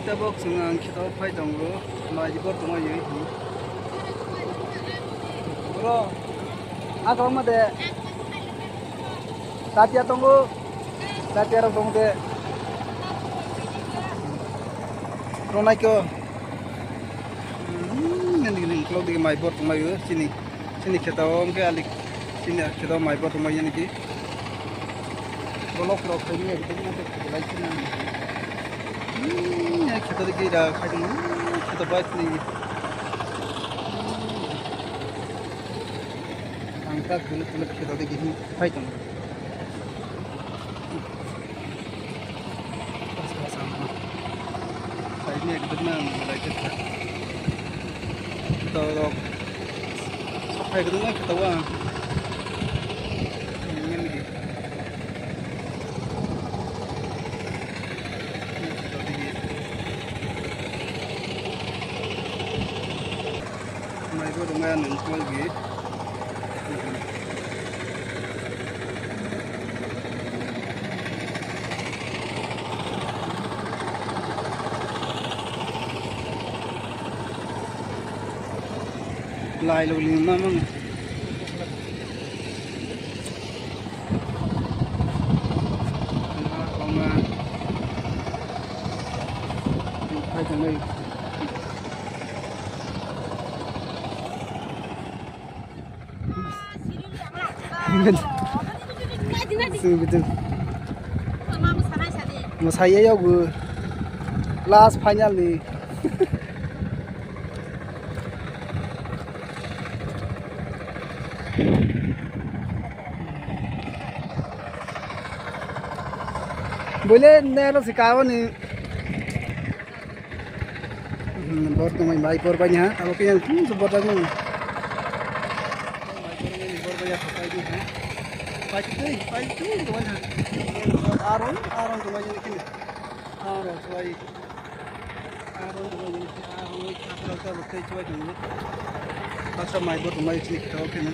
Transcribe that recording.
kita box ngang kita phai dong lo mai ji bor tong yi bro ako ma de satia tonggo satia ra tong de ronai ko ini kalau di mai bor tong mai sini kita om ke alik sini kita mai bor tong mai ni ki bolok ini kita nanti lagi sini kita lagi dah kaji kita buat ni angkat dulu kita lagi ni fight on pas sama fight ni kita nak mulai kita sampai kita nak kita wah mai có đồng an những con gì lại lùi liền mà mong còn hai thằng này betul. Saya ya gue last final nih. Boleh nero sikawan nih. Bor tuh main baik bor banyak. Kalau yang sebor lagi. Bor banyak pakai juga. Pakai tu gimana? Aron tu macam ni. Aron tu macam ni. Aron apa tu betul cuaca ni. Pasal mai bor tu mai sini kita okey ni.